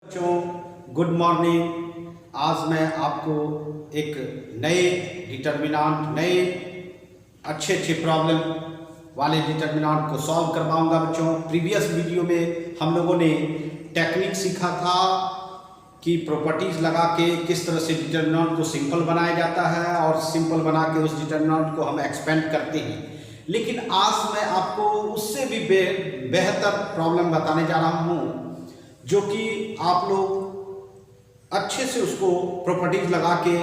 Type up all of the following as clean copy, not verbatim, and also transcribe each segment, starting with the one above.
बच्चों good morning. आज मैं आपको एक नए डिटर्मिनेंट, नए अच्छे प्रॉब्लम वाले डिटर्मिनेंट को सॉल्व करवाऊंगा। बच्चों, प्रीवियस वीडियो में हम लोगों ने टेक्निक सीखा था कि प्रॉपर्टीज लगा के किस तरह से डिटर्मिनेंट को सिंपल बनाया जाता है और सिंपल बना के उस डिटर्मिनेंट को हम एक्सपेंड करते हैं। लेकिन आज मैं आपको उससे भी बेहतर प्रॉब्लम बताने जा रहा हूँ, जो कि आप लोग अच्छे से उसको प्रॉपर्टीज लगा के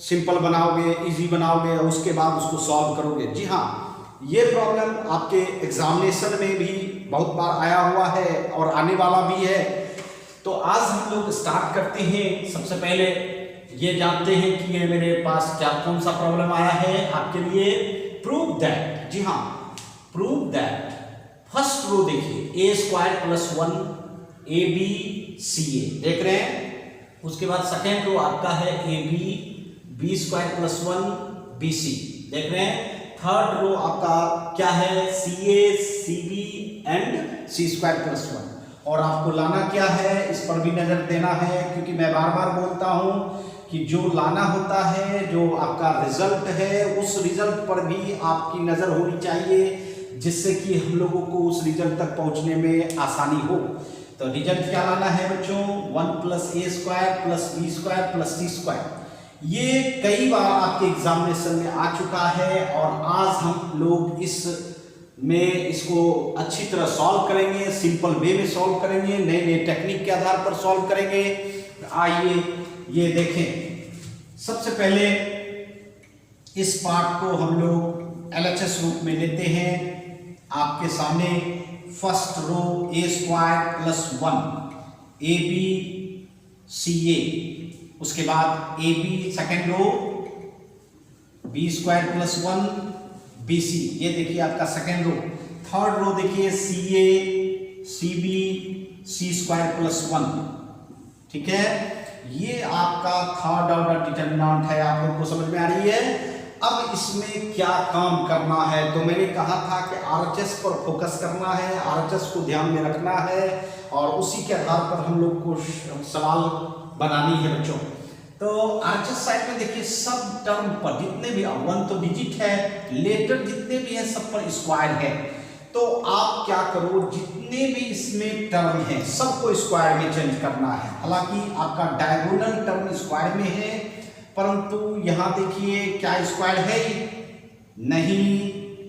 सिंपल बनाओगे, इजी बनाओगे और उसके बाद उसको सॉल्व करोगे। जी हाँ, ये प्रॉब्लम आपके एग्जामिनेशन में भी बहुत बार आया हुआ है और आने वाला भी है। तो आज हम लोग स्टार्ट करते हैं। सबसे पहले ये जानते हैं कि ये मेरे पास क्या कौन सा प्रॉब्लम आया है आपके लिए। प्रूव दैट, जी हाँ, प्रूव दैट। फर्स्ट रो देखिए, a² + 1 ABCA देख रहे हैं। उसके बाद सेकेंड रो आपका है AB B² + 1 BC देख रहे हैं। थर्ड रो आपका क्या है, CA CB एंड C² + 1। और आपको लाना क्या है, इस पर भी नजर देना है, क्योंकि मैं बार बार बोलता हूं कि जो लाना होता है, जो आपका रिजल्ट है, उस रिजल्ट पर भी आपकी नजर होनी चाहिए, जिससे कि हम लोगों को उस रिजल्ट तक पहुंचने में आसानी हो। तो रिजल्ट क्या लाना है बच्चों, 1 + a² + b² + c²। ये कई बार आपके एग्जामिनेशन में आ चुका है और आज हम लोग इसको अच्छी तरह सॉल्व करेंगे, सिंपल वे में सॉल्व करेंगे, नए नए टेक्निक के आधार पर सॉल्व करेंगे। आइए ये देखें। सबसे पहले इस पार्ट को हम लोग LHS रूप में लेते हैं। आपके सामने फर्स्ट रो a² + 1 ABCA, उसके बाद AB second row B² + 1 BC, ये देखिए आपका सेकेंड रो। थर्ड रो देखिए CA CB C² + 1, ठीक है। ये आपका थर्ड ऑर्डर डिटर्मिनेंट है। आप लोग को समझ में आ रही है। अब इसमें क्या काम करना है, तो मैंने कहा था कि RHS पर फोकस करना है, RHS को ध्यान में रखना है और उसी के आधार पर हम लोग को सवाल बनानी है बच्चों। तो RHS साइड में देखिए, सब टर्म पर जितने भी, 1 तो डिजिट है, लेटर जितने भी है सब पर स्क्वायर है। तो आप क्या करो, जितने भी इसमें टर्म है सबको स्क्वायर में चेंज करना है। हालांकि आपका डायगोनल टर्म स्क्वायर में है, परंतु यहां देखिए क्या स्क्वायर है नहीं।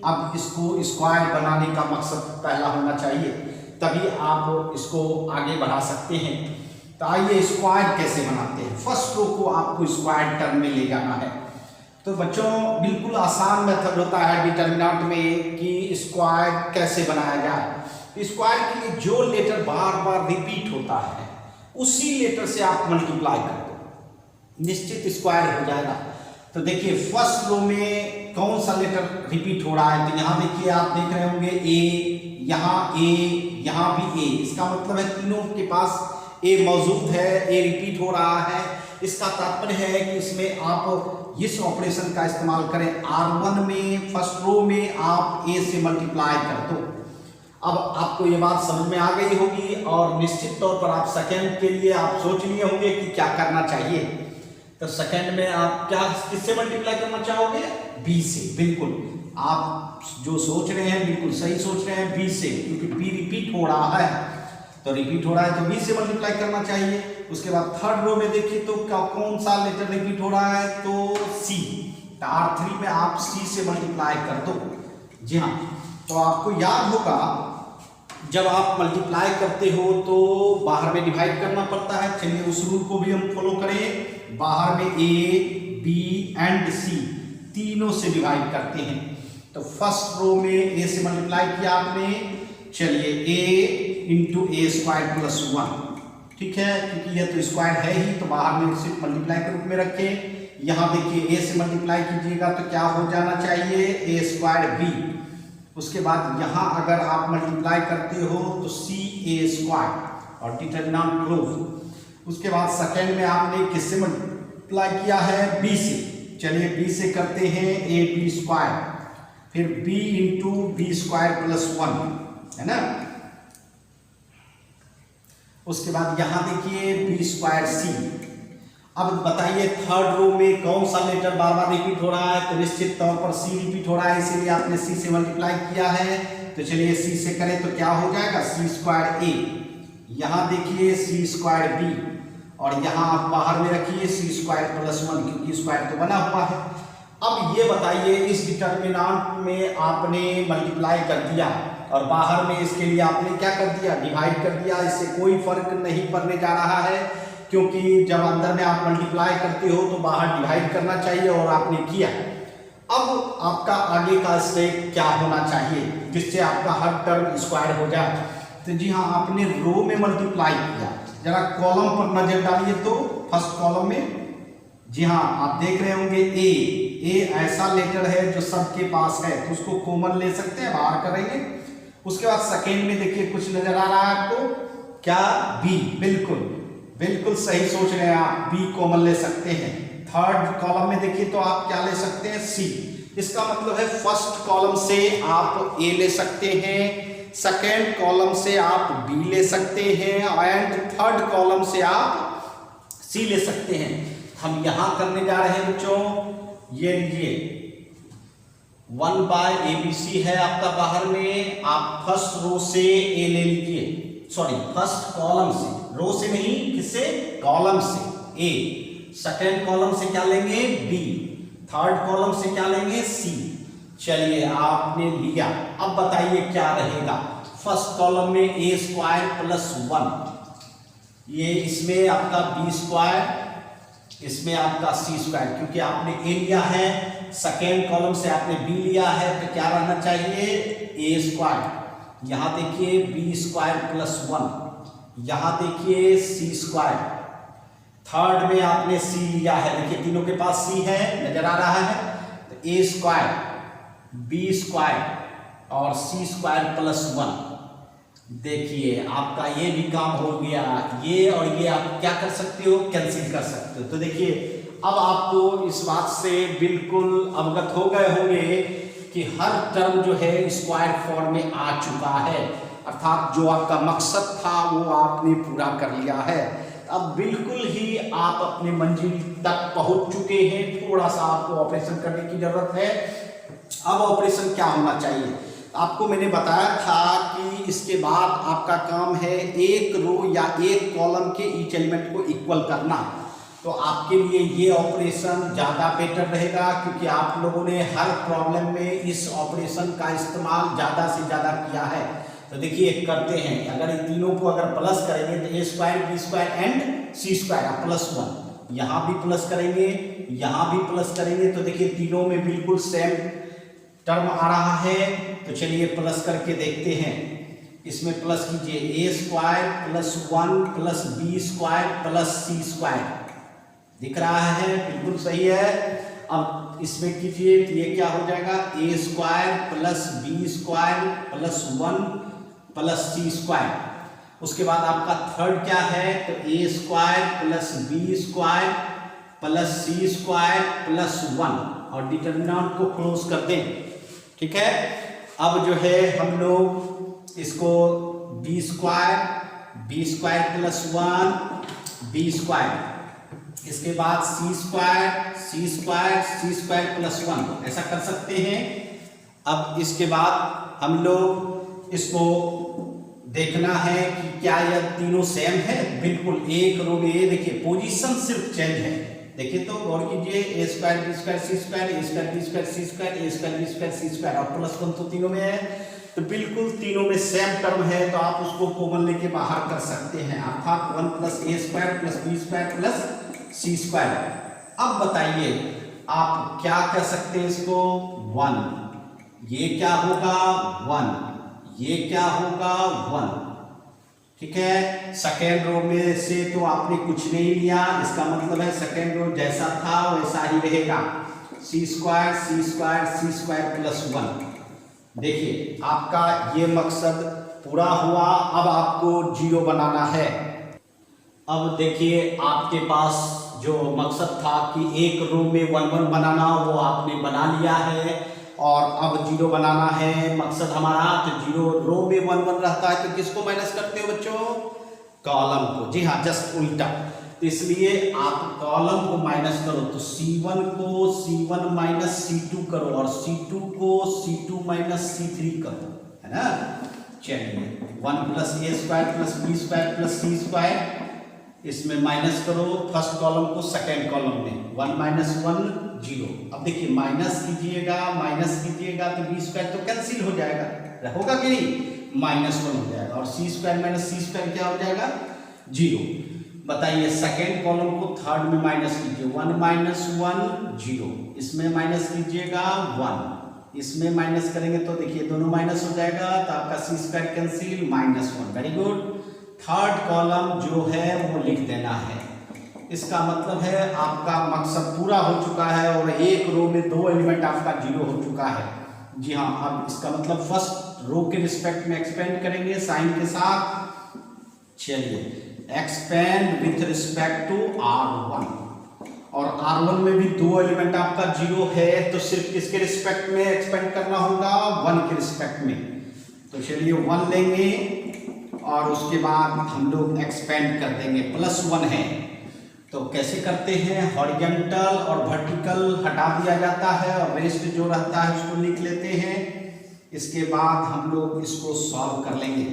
अब इसको स्क्वायर बनाने का मकसद पहला होना चाहिए, तभी आप इसको आगे बढ़ा सकते हैं। तो आइए स्क्वायर कैसे बनाते हैं। फर्स्ट रो को आपको स्क्वायर टर्म में ले जाना है। तो बच्चों, बिल्कुल आसान मेथड होता है डिटर्मिनेंट में कि स्क्वायर कैसे बनाया जाए। स्क्वायर के लिए जो लेटर बार बार रिपीट होता है उसी लेटर से आप मल्टीप्लाई कर दो, निश्चित स्क्वायर हो जाएगा। तो देखिए फर्स्ट रो में कौन सा लेटर रिपीट हो रहा है, तो यहां देखिए, आप देख रहे होंगे A, यहाँ भी A। इसका मतलब है तीनों के पास A मौजूद है, A रिपीट हो रहा है। इसका तात्पर्य है कि इसमें आप इस ऑपरेशन का इस्तेमाल करें। R1 में फर्स्ट रो में आप A से मल्टीप्लाई कर दो। अब आपको ये बात समझ में आ गई होगी और निश्चित तौर पर आप सेकंड के लिए आप सोच लिए होंगे कि क्या करना चाहिए। तो सेकंड में आप क्या, किससे मल्टीप्लाई करना चाहोगे, B से। बिल्कुल आप जो सोच रहे हैं बिल्कुल सही सोच रहे हैं, B से, क्योंकि B रिपीट हो रहा है। तो रिपीट हो रहा है तो B से मल्टीप्लाई करना चाहिए। उसके बाद थर्ड रो में देखिए तो कौन सा लेटर रिपीट हो रहा है, तो C। तो R3 में आप C से मल्टीप्लाई कर दो। जी हाँ, तो आपको याद होगा जब आप मल्टीप्लाई करते हो तो बाहर में डिवाइड करना पड़ता है। चलिए उस रूल को भी हम फॉलो करें। बाहर में A B एंड C तीनों से डिवाइड करते हैं। तो फर्स्ट रो में A से मल्टीप्लाई किया आपने, चलिए A × A² + 1, ठीक है, क्योंकि ये तो स्क्वायर है ही, तो बाहर में सिर्फ मल्टीप्लाई के रूप में रखें। यहां देखिए A से मल्टीप्लाई कीजिएगा तो क्या हो जाना चाहिए, A² B। उसके बाद यहां अगर आप मल्टीप्लाई करते हो तो CA² और डिटर्मिनेंट प्रूफ। उसके बाद सेकेंड में आपने किससे मल्टीप्लाई किया है, B से। चलिए B से करते हैं AB², फिर B × B² + 1, है ना। उसके बाद यहाँ देखिए बी स्क्वायर सी। अब बताइए थर्ड रो में कौन सा लेटर बार बार रिपीट हो रहा है, तो निश्चित तौर पर सी रिपीट हो रहा है, इसीलिए आपने सी से मल्टीप्लाई किया है। तो चलिए सी से करें तो क्या हो जाएगा, सी स्क्वायर ए, यहाँ देखिए सी स्क्वायर बी, और यहाँ आप बाहर में रखिए सी स्क्वायर प्लस 1, क्योंकि स्क्वायर तो बना हुआ है। अब ये बताइए इस डिटर्मिनेंट में आपने मल्टीप्लाई कर दिया और बाहर में इसके लिए आपने क्या कर दिया, डिवाइड कर दिया। इससे कोई फर्क नहीं पड़ने जा रहा है, क्योंकि जब अंदर में आप मल्टीप्लाई करते हो तो बाहर डिवाइड करना चाहिए, और आपने किया। अब आपका आगे का स्टेप क्या होना चाहिए जिससे आपका हर टर्म स्क्वायर हो जाए, तो जी हाँ, आपने रो में मल्टीप्लाई किया। जरा कॉलम पर नजर डालिए तो फर्स्ट कॉलम में, जी हाँ, आप देख रहे होंगे ए ऐसा लेटर है जो सबके पास है, तो उसको कॉमन ले सकते हैं, बाहर करेंगे। उसके बाद सेकेंड में देखिए कुछ नजर आ रहा है आपको, क्या, बी, बिल्कुल सही सोच रहे हैं आप, बी कॉमन ले सकते हैं। थर्ड कॉलम में देखिए तो आप क्या ले सकते हैं, सी। इसका मतलब है फर्स्ट कॉलम से आप ए ले सकते हैं, सेकेंड कॉलम से आप बी ले सकते हैं, एंड थर्ड कॉलम से आप सी ले सकते हैं। हम यहां करने जा रहे हैं बच्चों, ये लीजिए 1/ABC है आपका बाहर में, आप फर्स्ट रो से ए ले लीजिए, सॉरी फर्स्ट कॉलम से, रो से नहीं, किससे, कॉलम से ए, सेकेंड कॉलम से क्या लेंगे, बी, थर्ड कॉलम से क्या लेंगे, सी। चलिए आपने लिया, अब बताइए क्या रहेगा। फर्स्ट कॉलम में ए स्क्वायर प्लस 1, ये इसमें आपका बी स्क्वायर, इसमें आपका सी स्क्वायर, क्योंकि आपने ए लिया है, सेकेंड कॉलम से आपने बी लिया है, तो क्या रहना चाहिए, ए स्क्वायर। यहां देखिए बी स्क्वायर प्लस 1, यहां देखिए सी स्क्वायर। थर्ड में आपने सी लिया है, देखिए तीनों के पास सी है, नजर आ रहा है, तो ए स्क्वायर, बी स्क्वायर और सी स्क्वायर प्लस 1। देखिए आपका ये भी काम हो गया, ये और ये आप क्या कर सकते हो, कैंसिल कर सकते हो। तो देखिए अब आपको इस बात से बिल्कुल अवगत हो गए होंगे कि हर टर्म जो है स्क्वायर फॉर्म में आ चुका है, अर्थात जो आपका मकसद था वो आपने पूरा कर लिया है। अब बिल्कुल ही आप अपने मंजिल तक पहुंच चुके हैं, थोड़ा सा आपको ऑपरेशन करने की जरूरत है। अब ऑपरेशन क्या होना चाहिए, आपको मैंने बताया था कि इसके बाद आपका काम है एक रो या एक कॉलम के ईच एलिमेंट को इक्वल करना। तो आपके लिए ये ऑपरेशन ज़्यादा बेटर रहेगा, क्योंकि आप लोगों ने हर प्रॉब्लम में इस ऑपरेशन का इस्तेमाल ज़्यादा से ज़्यादा किया है। तो देखिए करते हैं, अगर इन तीनों को अगर प्लस करेंगे तो A square, B square and C square plus 1, यहाँ भी प्लस करेंगे, यहाँ भी प्लस करेंगे, तो देखिए तीनों में बिल्कुल सेम टर्म आ रहा है। तो चलिए प्लस करके देखते हैं, इसमें प्लस कीजिए, A square plus 1 plus B square plus C square, दिख रहा है, बिल्कुल सही है। अब इसमें कीजिए तो ये क्या हो जाएगा, A square plus B square plus 1 plus C square. उसके बाद आपका थर्ड क्या है, तो A square plus B square plus C square plus 1, और डिटर्मिनेंट को क्लोज कर दें, ठीक है। अब जो है हम लोग इसको B square plus 1 B square, इसके बाद सी स्क्वायर प्लस 1, ऐसा कर सकते हैं। अब इसके बाद हम लोग इसको देखना है कि क्या यह तीनों सेम है, बिल्कुल एक रो में, ये देखिए पोजीशन सिर्फ चेंज है, देखिए तो गौर कीजिए, A square B square C square, A square B square C square, A square B square C square, और प्लस 1 तो तीनों में है, तो बिल्कुल तीनों में सेम टर्म है, तो आप उसको कॉमन लेके बाहर कर सकते हैं, अर्थात 1 plus A square plus B square plus C square. अब बताइए आप क्या कर सकते हैं, इसको 1, ये क्या होगा 1, ये क्या होगा 1, ठीक है। सेकेंड रो में से तो आपने कुछ नहीं लिया, इसका मतलब है सेकेंड रो जैसा था वैसा ही रहेगा, सी स्क्वायर प्लस 1। देखिए आपका ये मकसद पूरा हुआ। अब आपको 0 बनाना है। अब देखिए आपके पास जो मकसद था कि एक रो में 1 1 बनाना, वो आपने बना लिया है, और अब 0 बनाना है मकसद हमारा। तो 0 रो में 1 1 रहता है, तो किसको माइनस करते हो बच्चों, कॉलम को, जी हाँ जस्ट उल्टा। तो इसलिए आप कॉलम को माइनस करो तो C1 को C1 माइनस C2 करो और C2 को C2 माइनस C3 करो, है ना। चलिए 1 plus A square plus B square plus C square, इसमें माइनस करो फर्स्ट कॉलम को सेकेंड कॉलम में, 1 माइनस 1 0। अब देखिए माइनस कीजिएगा तो बी स्क्वायर तो कैंसिल हो जाएगा, होगा कि नहीं, -1 हो जाएगा और सी स्क्वायर माइनस सी स्क्वायर क्या हो जाएगा 0। बताइए सेकेंड कॉलम को थर्ड में माइनस कीजिए, 1 माइनस 1 0, इसमें माइनस कीजिएगा 1, इसमें माइनस करेंगे तो देखिए दोनों माइनस हो जाएगा तो आपका C square cancel -1, very good. Third column जो है वो लिख देना है, इसका मतलब है आपका मकसद पूरा हो चुका है और एक रो में 2 एलिमेंट आपका 0 हो चुका है, जी हाँ। अब इसका मतलब फर्स्ट रो के रिस्पेक्ट में एक्सपेंड करेंगे साइन के साथ। चलिए expand with respect to R1, और R1 में भी 2 एलिमेंट आपका 0 है तो सिर्फ किसके रिस्पेक्ट में एक्सपेंड करना होगा, 1 के रिस्पेक्ट में। तो चलिए 1 लेंगे और उसके बाद हम लोग एक्सपेंड कर देंगे, +1 है तो कैसे करते हैं, हॉरिजॉन्टल और वर्टिकल हटा दिया जाता है और रेस्ट जो रहता है उसको लिख लेते हैं। इसके बाद हम लोग इसको सॉल्व कर लेंगे।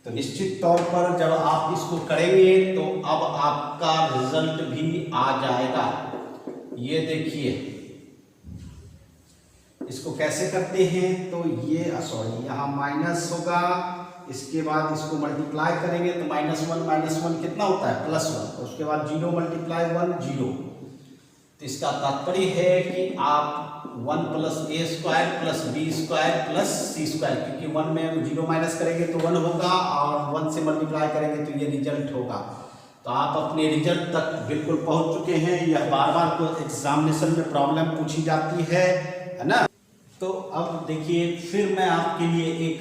तो निश्चित तौर पर जब आप इसको करेंगे तो अब आपका रिजल्ट भी आ जाएगा। ये देखिए इसको कैसे करते हैं, तो ये सॉरी यहाँ माइनस होगा, इसके बाद इसको मल्टीप्लाई करेंगे तो -1 कितना होता है +1, उसके बाद 0 मल्टीप्लाई 1 0। तो इसका तात्पर्य है कि आप 1 plus A square plus B square plus C square, क्योंकि 1 में 0 माइनस करेंगे तो 1 होगा और 1 से मल्टीप्लाई करेंगे तो ये रिजल्ट होगा। तो आप अपने रिजल्ट तक बिल्कुल पहुंच चुके हैं। यह बार बार को एग्जामिनेशन में प्रॉब्लम पूछी जाती है ना। तो अब देखिए फिर मैं आपके लिए एक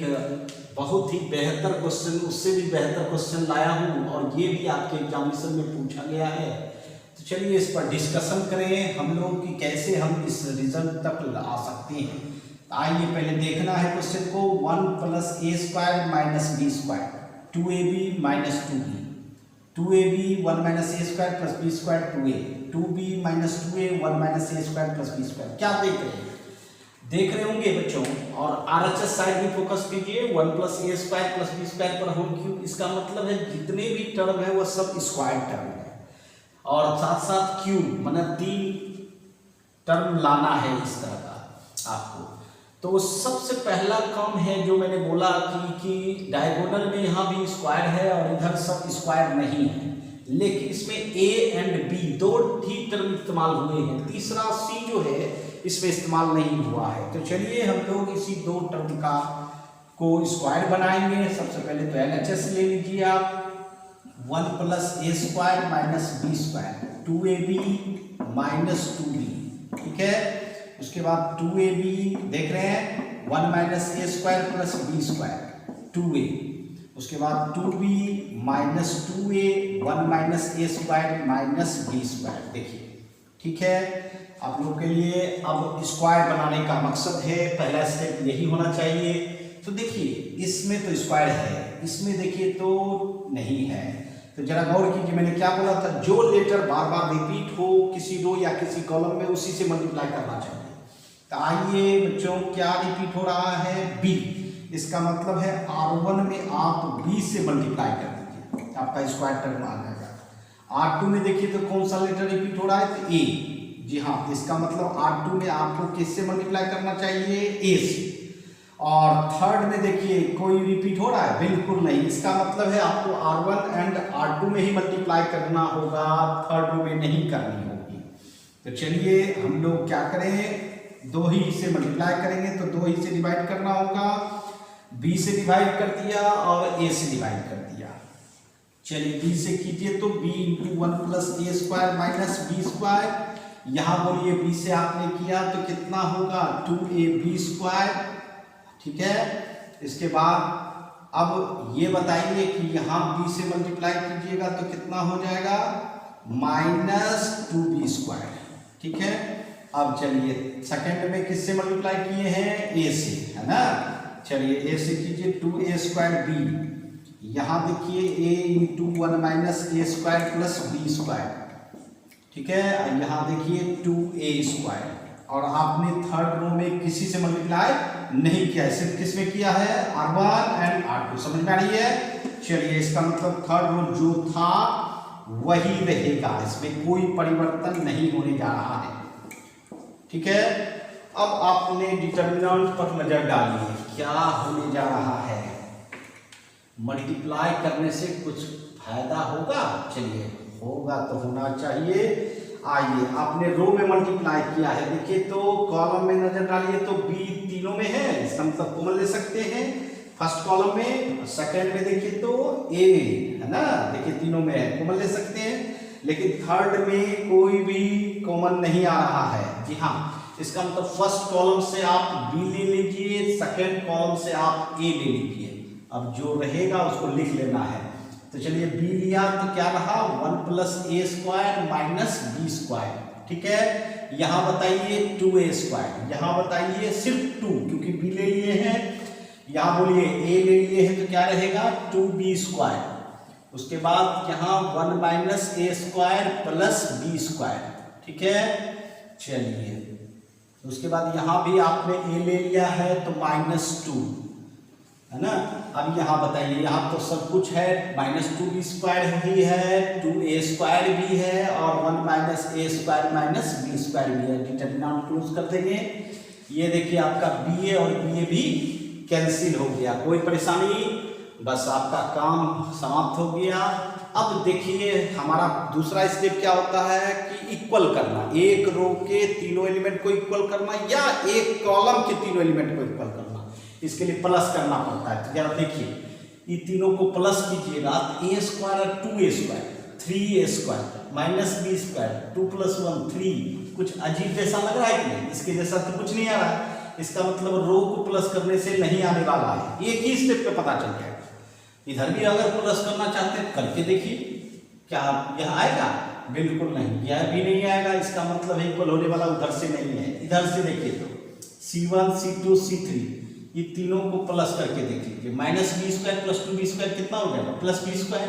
बहुत ही बेहतर क्वेश्चन, उससे भी बेहतर क्वेश्चन लाया हूँ और ये भी आपके एग्जामिनेशन में पूछा गया है। तो चलिए इस पर डिस्कशन करें हम लोग कि कैसे हम इस रिजल्ट तक ला सकते हैं। तो आइए पहले देखना है क्वेश्चन को। 1 plus A square minus B square 2ab minus 2b, 2ab 1 minus A square plus B square 2a, 2b minus 2a 1 minus A square plus B square. क्या देख रहे होंगे बच्चों, और RHS साइड भी फोकस कीजिए। 1 plus A square plus B square पर whole cube, इसका मतलब है जितने भी टर्म है वो सब स्क्वायर टर्म है और साथ साथ क्यूब मतलब 3 टर्म लाना है इस तरह का आपको। तो सबसे पहला काम है जो मैंने बोला कि डायगोनल में यहाँ भी स्क्वायर है और इधर सब स्क्वायर नहीं है, लेकिन इसमें ए एंड बी 2 ही टर्म इस्तेमाल हुए हैं, तीसरा सी जो है इसमें इस्तेमाल नहीं हुआ है। तो चलिए हम लोग इसी 2 टर्म का को स्क्वायर बनाएंगे। सबसे पहले तो LHS ले लीजिए आप। 1 plus A square minus B square 2ab minus 2b, ठीक है। उसके बाद 2ab देख रहे हैं 1 minus A square plus B square 2a, उसके बाद 2b minus 2a 1 minus A square minus B square. देखिए ठीक है, आप लोग के लिए अब स्क्वायर बनाने का मकसद है, पहला स्टेप यही होना चाहिए। तो देखिए इसमें तो स्क्वायर है, इसमें देखिए तो नहीं है। तो जरा गौर कीजिए, मैंने क्या बोला था, जो लेटर बार बार रिपीट हो किसी रो या किसी कॉलम में उसी से मल्टीप्लाई करना चाहिए। तो आइए बच्चों क्या रिपीट हो रहा है, बी। इसका मतलब है R1 में आप बी से मल्टीप्लाई कर दीजिए, आपका स्क्वायर टर्म आ जाएगा। R2 में देखिए तो कौन सा लेटर रिपीट हो रहा है, तो ए, जी हाँ। इसका मतलब R2 में आपको किससे मल्टीप्लाई करना चाहिए, ए से। और थर्ड में देखिए कोई रिपीट हो रहा है, बिल्कुल नहीं। इसका मतलब है आपको R1 एंड R2 में ही मल्टीप्लाई करना होगा, थर्ड रो में नहीं करनी होगी। तो चलिए हम लोग क्या करें, 2 ही से मल्टीप्लाई करेंगे तो 2 ही से डिवाइड करना होगा। बी से डिवाइड कर दिया और ए से डिवाइड कर दिया। चलिए बी से कीजिए तो b into 1 plus A square minus B square. यहाँ बोलिए बी से आपने किया तो कितना होगा 2ab स्क्वायर, ठीक है। इसके बाद अब ये बताइए कि यहाँ b से मल्टीप्लाई कीजिएगा तो कितना हो जाएगा माइनस 2b स्क्वायर, ठीक है। अब चलिए सेकंड में किससे मल्टीप्लाई किए हैं, a से, है ना। चलिए a से कीजिए 2a स्क्वायर b, यहाँ देखिए a into 1 minus A square plus B square, ठीक है। यहाँ देखिए 2a², और आपने थर्ड रो में किसी से मल्टीप्लाई नहीं किया है, सिर्फ किसमें किया है, r1 एंड r2। समझ में आ रही है? चलिए, इसका मतलब थर्ड रो जो था वही रहेगा, इसमें कोई परिवर्तन नहीं होने जा रहा है, ठीक है। अब आपने डिटरमिनेंट पर नजर डाली है, क्या होने जा रहा है, मल्टीप्लाई करने से कुछ फायदा होगा? चलिए, होगा तो होना चाहिए। आइए, आपने रो में मल्टीप्लाई किया है, देखिए तो कॉलम में नजर डालिए तो बी तीनों में है, इसका मतलब कॉमन ले सकते हैं फर्स्ट कॉलम में, सेकंड में देखिए तो ए है ना, देखिए तीनों में है, कॉमन ले सकते हैं। लेकिन थर्ड में कोई भी कॉमन नहीं आ रहा है। जी हाँ, इसका मतलब फर्स्ट कॉलम से आप बी ले लीजिए, सेकंड कॉलम से आप ए ले लीजिए। अब जो रहेगा उसको लिख लेना है। तो चलिए, बी लिया तो क्या रहा, 1 plus A square minus B square, ठीक है। यहाँ बताइए 2a², यहाँ बताइए सिर्फ 2, क्योंकि बी ले लिए हैं। यहाँ बोलिए ए ले लिए हैं तो क्या रहेगा, 2b²। उसके बाद यहाँ 1 minus A square plus B square, ठीक है। चलिए, उसके बाद यहाँ भी आपने ए ले लिया है तो -2 है ना। अब यहाँ बताइए, यहाँ तो सब कुछ है, -2b² भी है, 2a² भी है, और 1 minus A square minus B square भी है। डिटरमिनेंट क्लोज कर देंगे। ये देखिए आपका बी ए और बी ए भी कैंसिल हो गया, कोई परेशानी, बस आपका काम समाप्त हो गया। अब देखिए हमारा दूसरा स्टेप क्या होता है कि इक्वल करना, एक रो के तीनों एलिमेंट को इक्वल करना या एक कॉलम के तीनों एलिमेंट को इक्वल करना। इसके लिए प्लस करना पड़ता है। तो जरा देखिए, ये तीनों को प्लस कीजिएगा तो a² और 2a² 3a² माइनस b² 2 + 1 3, कुछ अजीब जैसा लग रहा है कि नहीं? इसके जैसा तो कुछ नहीं आ रहा है। इसका मतलब रो को प्लस करने से नहीं आने वाला है, एक ही स्टेप पे पता चल जाएगा। इधर भी अगर प्लस करना चाहते हैं करके देखिए, क्या यह आएगा? बिल्कुल नहीं, यह भी नहीं आएगा। इसका मतलब इक्वल होने वाला उधर से नहीं है, इधर से देखिए तो c1 c2 c3 ये तीनों को प्लस करके देख लीजिए। -b² + 2b² कितना हो जाएगा, +b²,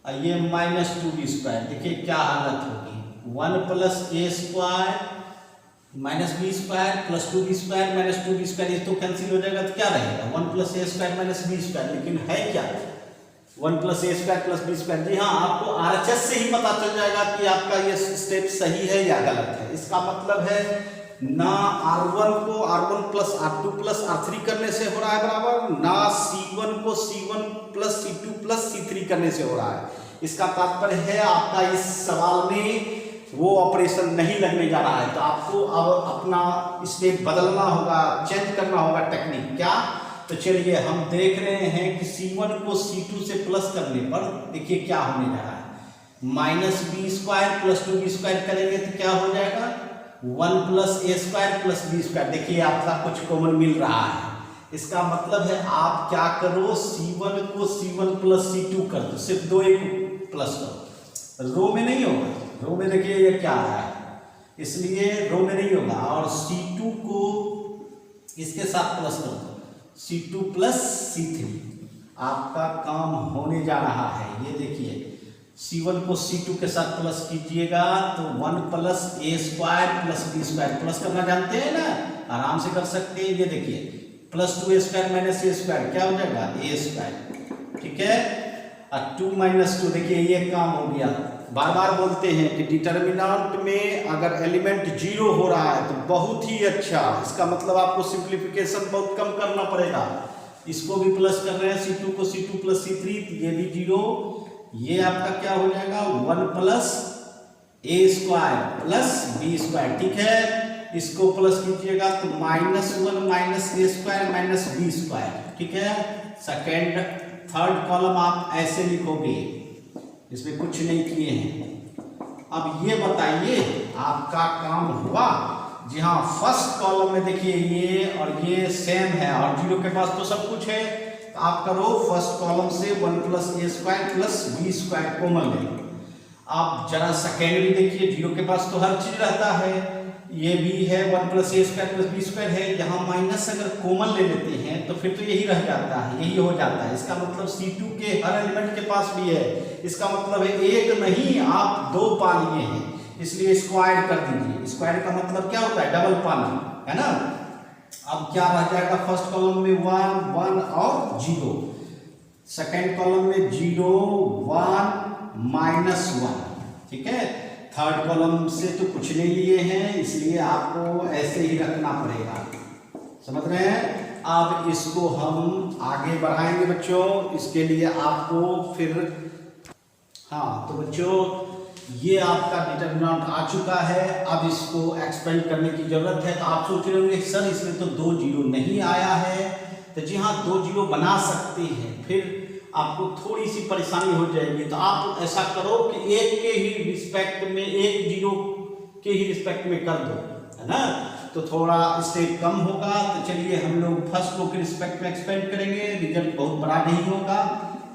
और ये -2b²। देखिए क्या हालत होगी, 1 + a² -b² + 2b² -2b², ये तो कैंसिल हो जाएगा। तो क्या रहेगा, 1 + a² - b²। लेकिन है क्या, 1 + a² + b²। जी हाँ, आपको RHS से ही पता चल जाएगा कि आपका ये स्टेप सही है या गलत है। इसका मतलब है ना r1 को r1 + r2 + r3 करने से हो रहा है बराबर, ना c1 को c1 + c2 + c3 करने से हो रहा है। इसका तात्पर्य है आपका इस सवाल में वो ऑपरेशन नहीं लगने जा रहा है। तो आपको अब अपना स्टेप बदलना होगा, चेंज करना होगा टेक्निक। क्या? तो चलिए हम देख रहे हैं कि c1 को c2 से प्लस करने पर देखिए क्या होने जा रहा है, -b² + 2b² करेंगे तो क्या हो जाएगा, 1 + a² + b²। देखिए आपका कुछ कॉमन मिल रहा है। इसका मतलब है आप क्या करो, c1 को c1 + c2 कर दो, सिर्फ दो एक प्लस करो। रो में नहीं होगा, रो में देखिए ये क्या है, इसलिए रो में नहीं होगा। और c2 को इसके साथ प्लस कर दो, c2 + c3, आपका काम होने जा रहा है। ये देखिए c1 को c2 के साथ प्लस कीजिएगा तो 1 + a² + b², प्लस करना जानते हैं ना, आराम से कर सकते हैं। ये देखिए +2a² - a² क्या हो जाएगा, a², ठीक है। और 2 - 2 देखिए ये काम हो गया। बार बार बोलते हैं कि डिटरमिनेंट में अगर एलिमेंट 0 हो रहा है तो बहुत ही अच्छा, इसका मतलब आपको सिंप्लीफिकेशन बहुत कम करना पड़ेगा। इसको भी प्लस कर रहे हैं, c2 को c2 + c3, ये भी 0, ये आपका क्या हो जाएगा, 1 + a² + b², ठीक है। इसको प्लस कीजिएगा तो -1 - a² - b², ठीक है। सेकेंड थर्ड कॉलम आप ऐसे लिखोगे, इसमें कुछ नहीं किए हैं। अब ये बताइए आपका काम हुआ? जी हाँ, फर्स्ट कॉलम में देखिए ये और ये सेम है और 0 के पास तो सब कुछ है। तो आप करो फर्स्ट कॉलम से 1 + a² + b² कॉमन ले। आप जरा सेकेंड भी देखिए, 0 के पास तो हर चीज रहता है, ये भी है 1 plus A square plus B square है। यहाँ माइनस अगर कॉमन ले लेते हैं तो फिर तो यही रह जाता है, यही हो जाता है। इसका मतलब C2 के हर एलिमेंट के पास भी है। इसका मतलब है एक नहीं आप दो पा लिए हैं, इसलिए इसको ऐड कर दीजिए। स्क्वायर का मतलब क्या होता है? डबल पाना, है ना। अब क्या रह जाएगा? फर्स्ट कॉलम में 1 1 और 0, सेकेंड कॉलम में 0 1 माइनस 1, ठीक है। थर्ड कॉलम से तो कुछ नहीं लिए हैं, इसलिए आपको ऐसे ही रखना पड़ेगा, समझ रहे हैं। अब इसको हम आगे बढ़ाएंगे बच्चों, इसके लिए आपको फिर हाँ, तो बच्चों ये आपका डिटरमिनेंट आ चुका है। अब इसको एक्सपेंड करने की जरूरत है। तो आप सोच रहे होंगे सर इसमें तो 2 जीरो नहीं आया है। तो जी हाँ, 2 जीरो बना सकते हैं, फिर आपको थोड़ी सी परेशानी हो जाएगी। तो आप ऐसा करो कि एक के ही रिस्पेक्ट में, एक जीरो के ही रिस्पेक्ट में कर दो, है ना। तो थोड़ा स्टेप कम होगा। तो चलिए हम लोग फर्स्ट रो के रिस्पेक्ट में एक्सपेंड करेंगे, रिजल्ट बहुत बड़ा नहीं होगा।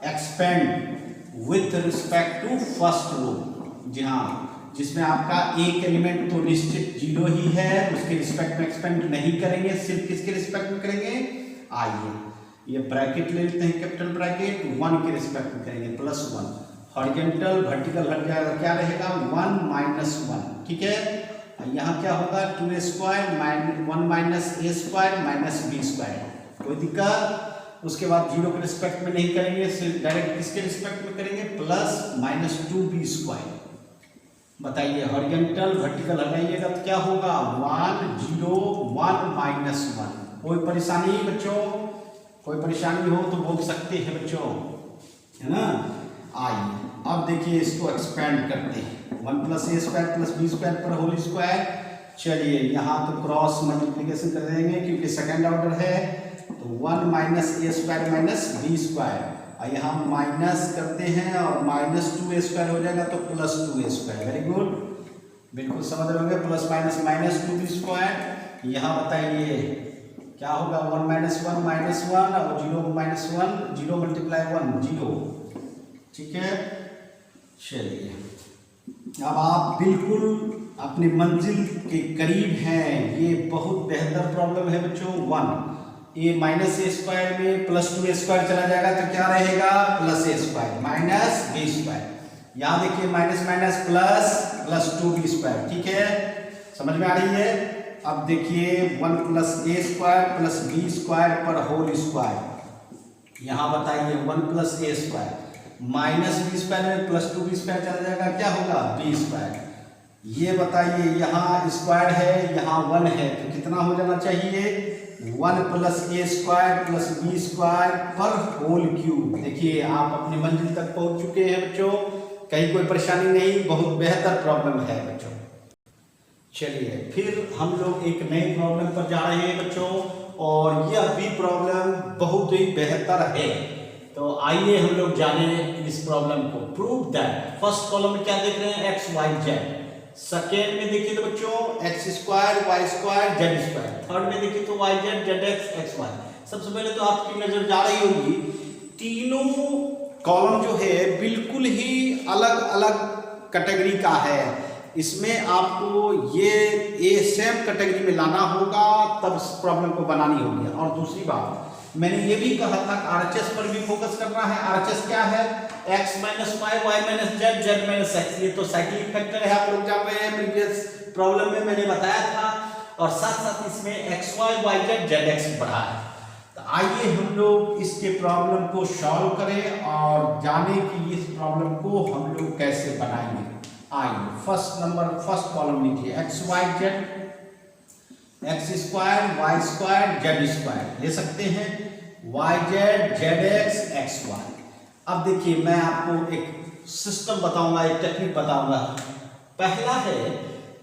Expand with respect to first row, जी हाँ, जिसमें आपका एक एलिमेंट तो निश्चित जीरो ही है, उसके रिस्पेक्ट में एक्सपेंड नहीं करेंगे, सिर्फ किसके रिस्पेक्ट में करेंगे? आइए ये ब्रैकेट ले लेते हैं, कैपिटल ब्रैकेट, 1 के रिस्पेक्ट में करेंगे, +1। हॉरिजॉन्टल वर्टिकल हट जाएगा, क्या रहेगा? 1 माइनस 1, ठीक है। यहाँ क्या होगा? 2a square minus 1 minus a square minus b square, कोई दिक्कत? उसके बाद 0 के रिस्पेक्ट में नहीं करेंगे, सिर्फ डायरेक्ट किसके रिस्पेक्ट में करेंगे? +-2b square. बताइए हॉरिजॉन्टल वर्टिकल हटाइएगा तो क्या होगा? 1 0 1 माइनस 1। कोई परेशानी बच्चों? कोई परेशानी हो तो बोल सकते हैं बच्चों, है ना। आइए अब देखिए इसको एक्सपेंड करते हैं, 1 plus A square plus B square पर होल स्क्वायर। चलिए यहाँ तो क्रॉस मल्टीप्लिकेशन कर देंगे क्योंकि सेकंड ऑर्डर है। तो 1 minus A square minus B square, और यहाँ माइनस करते हैं और -2a स्क्वायर हो जाएगा तो +2a स्क्वायर। वेरी गुड, बिल्कुल समझ रहे होंगे। Plus minus minus 2b square. यहाँ बताइए क्या होगा? 1 माइनस 1 माइनस 1 और 0 माइनस 1, 0 मल्टीप्लाई 1 0, ठीक है। चलिए अब आप बिल्कुल अपनी मंजिल के करीब हैं। ये बहुत बेहतर प्रॉब्लम है बच्चों। 1 ए माइनस ए स्क्वायर में +2a स्क्वायर चला जाएगा तो क्या रहेगा? +a square minus b square. यहाँ देखिए minus minus plus +2b square, ठीक है, समझ में आ रही है। अब देखिए 1 plus A square plus B square पर होल स्क्वायर। यहाँ बताइए 1 plus A square minus B square में +2b स्क्वायर चला जाएगा, क्या होगा? b square. ये बताइए यहाँ स्क्वायर है, यहाँ 1 है, तो कितना हो जाना चाहिए? 1 plus A square plus B square पर होल क्यूब। देखिए आप अपनी मंजिल तक पहुंच चुके हैं बच्चों, कहीं कोई परेशानी नहीं, बहुत बेहतर प्रॉब्लम है बच्चों। चलिए फिर हम लोग एक नई प्रॉब्लम पर जा रहे हैं बच्चों, और यह भी प्रॉब्लम बहुत ही बेहतर है। तो आइए हम लोग जाने इस प्रॉब्लम को। प्रूव दैट, फर्स्ट कॉलम में क्या देख रहे हैं? x y z। सेकेंड में देखिए तो बच्चों x square y square z square. Third में देखिए तो y z z x x y। सबसे पहले तो आपकी नजर जा रही होगी तीनों कॉलम जो है बिल्कुल ही अलग अलग कैटेगरी का है। इसमें आपको ये सेम कैटेगरी में लाना होगा, तब प्रॉब्लम को बनानी होगी। और दूसरी बात मैंने ये भी कहा था RHS पर भी फोकस करना है। RHS क्या है? x minus y, y minus z, z minus x। ये तो साइक्लिक फैक्टर है, आप लोग जान रहे हैं, प्रीवियस प्रॉब्लम में मैंने बताया था। और साथ साथ इसमें x y y z z x बढ़ा है। तो आइए हम लोग इसके प्रॉब्लम को सॉल्व करें और जाने कि इस प्रॉब्लम को हम लोग कैसे बनाएंगे। आइए फर्स्ट कॉलम लीजिए, x y z, x square y square z square ले सकते हैं, y z z x x y। अब देखिए मैं आपको एक सिस्टम बताऊंगा, एक टेक्निक बताऊंगा। पहला है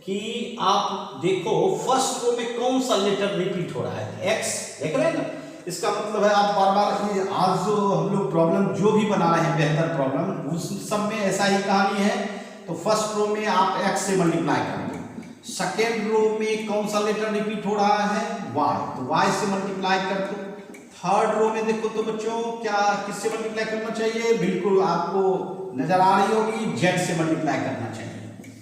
कि आप देखो फर्स्ट रो में कौन सा लेटर रिपीट हो रहा है? x, देख रहे हैं ना। इसका मतलब है आप बार बार आज जो हम लोग प्रॉब्लम जो भी बना रहे हैं बेहतर प्रॉब्लम, उस सब में ऐसा ही कहानी है। तो फर्स्ट रो में आप x से मल्टीप्लाई करेंगे। सेकेंड रो में कौन सा लेटर रिपीट हो रहा है? y, तो y से मल्टीप्लाई कर दो। थर्ड रो में देखो तो बच्चों क्या किससे मल्टीप्लाई करना चाहिए? बिल्कुल आपको नजर आ रही होगी z से मल्टीप्लाई करना चाहिए।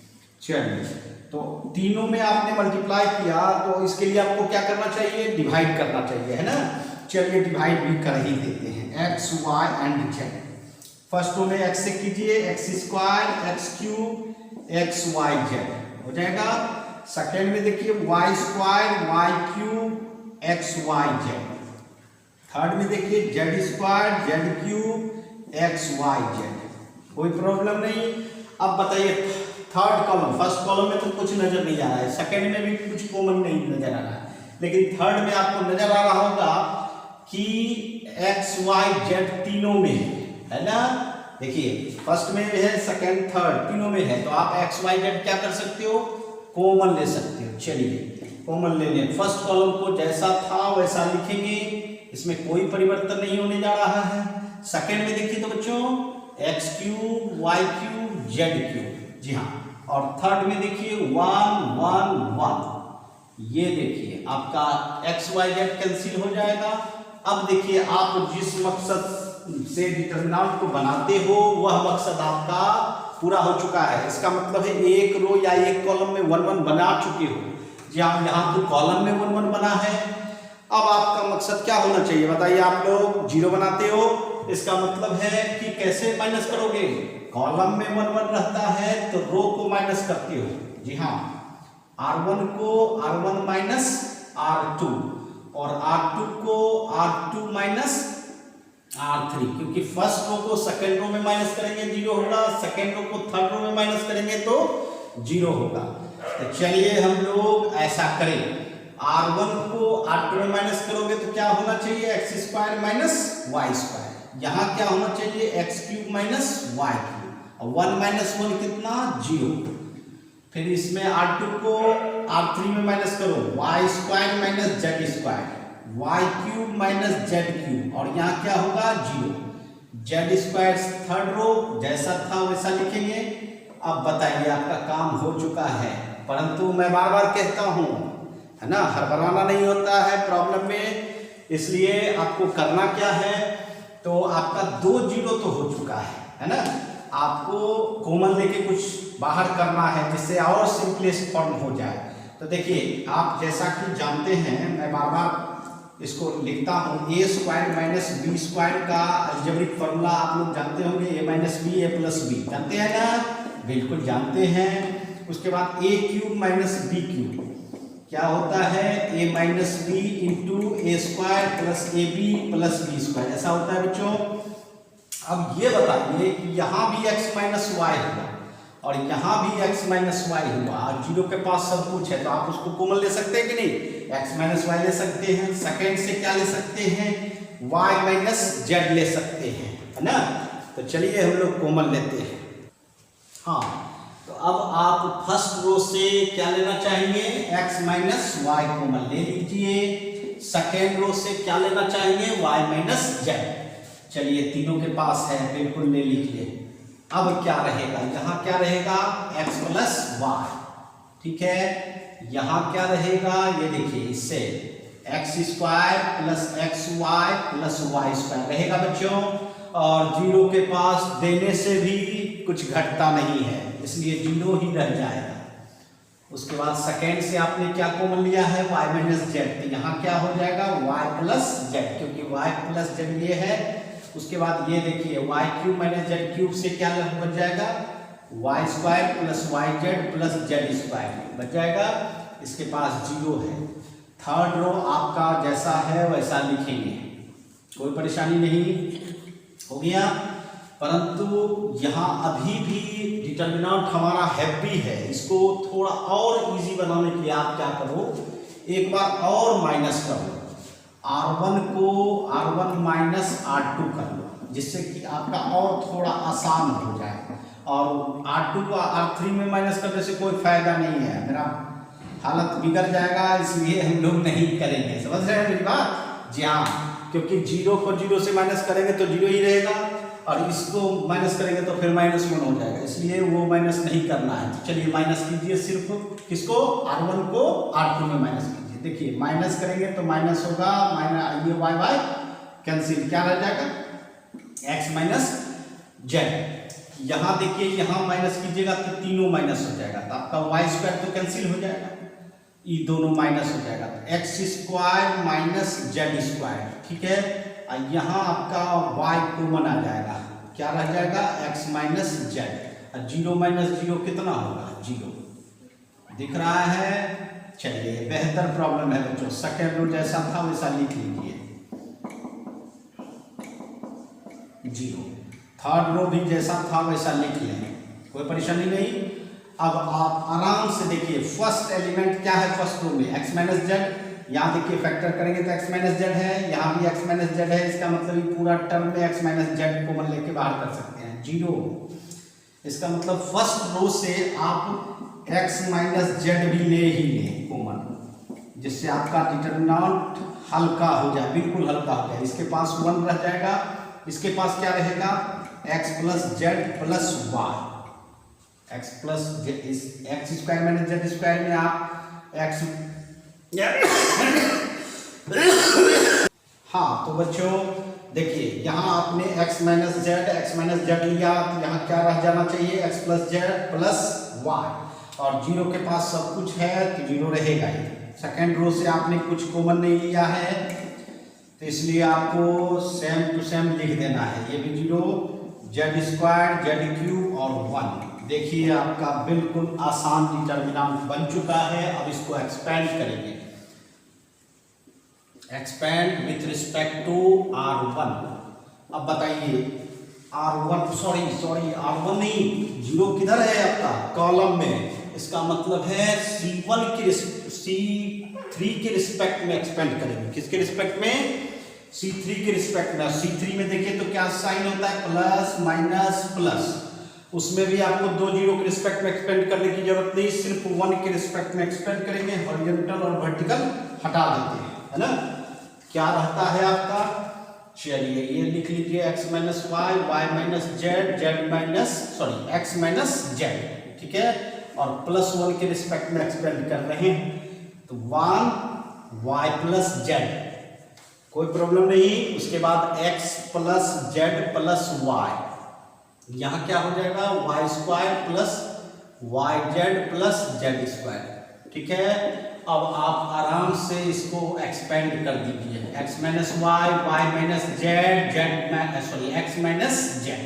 चलिए तो तो तीनों में आपने मल्टीप्लाई किया तो इसके लिए आपको क्या करना चाहिए, डिवाइड करना चाहिए, है ना। चलिए डिवाइड भी कर ही देते हैं, X Y and Z. First row में एक्स से कीजिए, X square X cube X Y Z हो जाएगा। सेकेंड में देखिए Y square Y cube X Y Z. Third में देखिए Z square Z cube X Y Z. कोई प्रॉब्लम नहीं। अब बताइए थर्ड कॉलम, फर्स्ट कॉलम में तो कुछ नजर नहीं आ रहा है, सेकेंड में भी कुछ कॉमन नहीं नजर आ रहा है, लेकिन थर्ड में आपको नजर आ रहा होगा कि एक्स वाई जेड तीनों में है ना। देखिए फर्स्ट में भी है, सेकेंड थर्ड तीनों में है, तो आप एक्स वाई जेड क्या कर सकते हो, कॉमन ले सकते हो। चलिए कॉमन ले लें, फर्स्ट कॉलम को जैसा था वैसा लिखेंगे, इसमें कोई परिवर्तन नहीं होने जा रहा है। सेकेंड में देखिए तो बच्चों X cube Y cube Z cube, जी हाँ। और थर्ड में देखिए 1 1 1, ये देखिए आपका एक्स वाई जेड कैंसिल हो जाएगा। अब देखिए आप जिस मकसद से डिटरमिनेंट को बनाते हो वह मकसद आपका पूरा हो चुका है। इसका मतलब है एक रो या एक कॉलम में 1 1 बना चुके हो। जी हाँ, यहाँ तो कॉलम में 1 1 बना है। अब आपका मकसद क्या होना चाहिए बताइए। आप लोग जीरो बनाते हो, इसका मतलब है कि कैसे माइनस करोगे, कॉलम में 1 1 रहता है तो रो को माइनस करते हो। जी हाँ, R1 को R1 माइनस R2 और R2 को R2 माइनस R3, क्योंकि फर्स्ट रो को सेकेंड रो में माइनस करेंगे जीरो होगा, सेकेंड रो को थर्ड रो में माइनस करेंगे तो जीरो होगा। तो चलिए हम लोग ऐसा करें, R1 को R2 में माइनस करोगे तो क्या होना चाहिए, X square minus Y square. यहाँ क्या होना चाहिए, X cube minus Y cube, और 1 माइनस 1 कितना, जीरो। फिर इसमें R2 को R3 में माइनस करो, Y square minus Z square, Y cube minus Z cube, और यहाँ क्या होगा, zero. Z square third row जैसा था वैसा लिखेंगे। अब बताइए आपका काम हो चुका है, परंतु मैं बार बार कहता हूँ है ना, हड़बड़ाना नहीं होता है प्रॉब्लम में। इसलिए आपको करना क्या है, तो आपका 2 जीरो तो हो चुका है ना। आपको कॉमन लेके कुछ बाहर करना है जिससे और सिंपलेस्ट फॉर्म हो जाए। तो देखिए आप जैसा कि जानते हैं, मैं बार बार इसको लिखता हूँ, A square minus B square का अलजेब्रिक फॉर्मूला आप लोग जानते होंगे, A minus B A plus B, जानते हैं ना, बिल्कुल जानते हैं। उसके बाद A cube minus B cube क्या होता है, A minus B into A square plus A B plus B square, ऐसा होता है बच्चों। अब ये बताइए कि यहाँ भी x माइनस वाई हुआ और यहाँ भी x माइनस वाई हुआ, और जीरो के पास सब कुछ है, तो आप उसको कॉमन ले सकते हैं कि नहीं, x माइनस वाई ले सकते हैं। सेकेंड से क्या ले सकते हैं, y माइनस जेड ले सकते हैं, है ना। तो चलिए हम लोग कॉमन लेते हैं। हाँ, तो अब आप फर्स्ट रो से क्या लेना चाहेंगे, x माइनस वाई कॉमन ले लीजिए। सेकेंड रो से क्या लेना चाहेंगे, y माइनस जेड। चलिए तीनों के पास है, बिल्कुल ले लीजिए। अब क्या रहेगा, यहाँ क्या रहेगा, x प्लस वाई, ठीक है। यहाँ क्या रहेगा, ये देखिए, इससे X square plus X Y plus Y square रहेगा बच्चों। और जीरो के पास देने से भी कुछ घटता नहीं है, इसलिए जीरो ही रह जाएगा। उसके बाद सेकेंड से आपने क्या कॉमन लिया है, y माइनस जेड, तो यहाँ क्या हो जाएगा, y प्लस जेड, क्योंकि y प्लस जेड ये है। उसके बाद ये देखिए Y cube minus Z cube से क्या बच जाएगा, Y square plus Y Z plus Z square बच जाएगा। इसके पास जीरो है। थर्ड रो आपका जैसा है वैसा लिखेंगे, कोई परेशानी नहीं, हो गया। परंतु यहाँ अभी भी डिटरमिनेंट हमारा हैवी है, इसको थोड़ा और इजी बनाने के लिए आप क्या करो, एक बार और माइनस करो, R1 को R1 माइनस R2 कर लो, जिससे कि आपका और थोड़ा आसान हो जाए। और R2 को R3 में माइनस करने से कोई फायदा नहीं है, मेरा हालत बिगड़ जाएगा, इसलिए हम लोग नहीं करेंगे। समझ रहे हैं मेरी बात, जी हाँ, क्योंकि जीरो को जीरो से माइनस करेंगे तो जीरो ही रहेगा, और इसको माइनस करेंगे तो फिर माइनस 1 हो जाएगा, इसलिए वो माइनस नहीं करना है। तो चलिए माइनस कीजिए, सिर्फ किसको, R1 को R2 में माइनस कीजिए। देखिए माइनस करेंगे तो माइनस होगा, माइनस ये वाई वाई कैंसिल, क्या रह जाएगा, x माइनस जेड। यहाँ देखिए, यहाँ माइनस कीजिएगा तो तीनों माइनस हो जाएगा, तो आपका वाई स्क्वायर तो कैंसिल हो जाएगा, ये दोनों माइनस हो जाएगा, तो x square minus Z square, ठीक है। और यहाँ आपका वाई कॉमन आ जाएगा, क्या रह जाएगा, एक्स माइनस जेड, और जीरो माइनस जीरो कितना होगा, जीरो, दिख रहा है। चलिए, बेहतर प्रॉब्लम है बच्चों, सेकेंड रो जैसा था वैसा लिख लीजिए, जीरो। थर्ड रो भी जैसा था वैसा लिख लें, कोई परेशानी नहीं। अब आप आराम से देखिए, फर्स्ट एलिमेंट क्या है फर्स्ट रो में, एक्स माइनस जेड, यहाँ देखिए फैक्टर करेंगे तो एक्स माइनस जेड है, यहाँ भी एक्स माइनस जेड है, इसका मतलब ये पूरा टर्म में एक्स माइनस जेड कॉमन लेके बाहर कर सकते हैं, जीरो। इसका मतलब फर्स्ट रो से आप एक्स माइनस जेड भी ले ही लें कॉमन, जिससे आपका डिटरमिनेंट हल्का हो जाए, बिल्कुल हल्का हो जाए। इसके पास 1 रह जाएगा, इसके पास क्या रहेगा, X plus Z plus Y, X plus X square minus Z square में आप एक्स हाँ, तो बच्चों देखिए, यहाँ आपने x माइनस जेड लिया, तो यहाँ क्या रह जाना चाहिए, x plus Z plus Y, और जीरो के पास सब कुछ है तो जीरो रहेगा ही। सेकेंड रो से आपने कुछ कॉमन नहीं लिया है, तो इसलिए आपको सेम टू सेम लिख देना है, ये भी zero, Z square Z cube और 1। देखिए आपका बिल्कुल आसान डिटरमिनेंट बन चुका है। अब इसको एक्सपेंड करेंगे, expand with respect to R1। अब बताइए R1 सॉरी R1 नहीं, जीरो किधर है आपका, कॉलम में, इसका मतलब है C3 के रिस्पेक्ट में एक्सपेंड करेंगे, किसके रिस्पेक्ट में, C3 के रिस्पेक्ट में। C3 में देखिए तो क्या साइन होता है, प्लस माइनस प्लस, उसमें भी आपको दो जीरो के रिस्पेक्ट में एक्सपेंड करने की जरूरत नहीं, सिर्फ 1 के रिस्पेक्ट में एक्सपेंड करेंगे, हॉरिजॉन्टल और वर्टिकल हटा देते हैं, है ना। क्या रहता है आपका, चलिए ये लिख लीजिए, X minus Y, Y minus Z, Z minus X minus Z, ठीक है, और प्लस 1 के रिस्पेक्ट में एक्सपेंड कर रहे हैं, तो 1 वाई प्लस जेड, कोई प्रॉब्लम नहीं। उसके बाद x plus Z plus Y, यहाँ क्या हो जाएगा, Y square plus Y Z plus Z square, ठीक है। अब आप आराम से इसको एक्सपेंड कर दीजिए, x minus Y, Y minus Z, Z X minus Z,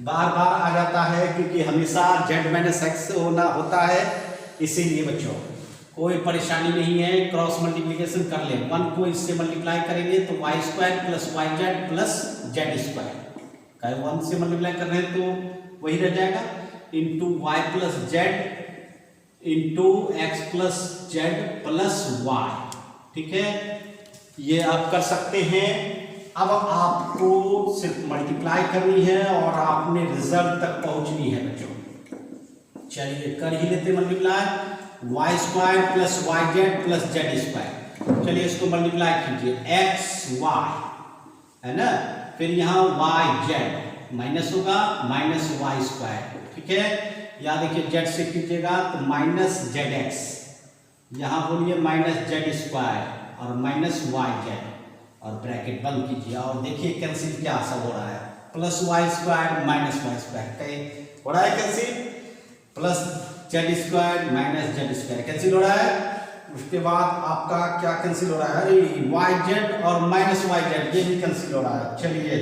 बार बार आ जाता है क्योंकि हमेशा जेड माइनस एक्स होता है, इसीलिए बच्चों कोई परेशानी नहीं है, क्रॉस मल्टीप्लिकेशन कर ले, 1 को इससे मल्टीप्लाई करेंगे तो Y square plus Y Z plus Z square, 1 से मल्टीप्लाई कर रहे हैं तो वही रह जाएगा, into Y plus Z into X plus Z plus Y, ठीक है, ये आप कर सकते हैं। अब आपको सिर्फ मल्टीप्लाई करनी है और आपने रिजल्ट तक पहुंचनी है बच्चों। चलिए कर ही लेते multiply, Y square plus Y Z plus Z square, चलिए इसको मल्टीप्लाई कीजिए, एक्स वाई है ना, फिर यहाँ वाई जेड माइनस होगा, माइनस वाई स्क्वायर, ठीक है। यहाँ देखिए जेड से कीजिएगा तो माइनस जेड एक्स, यहाँ बोलिए माइनस जेड स्क्वायर और माइनस वाई जेड, और ब्रैकेट बंद कीजिए, और देखिए कैंसिल क्या सब हो रहा है, plus Y square minus Y square, कहीं हो रहा है cancel, plus Z square minus Z square cancel हो रहा है। उसके बाद आपका क्या कैंसिल हो रहा है, अरे वाई जेड और माइनस वाई जेड, ये भी कैंसिल हो रहा है। चलिए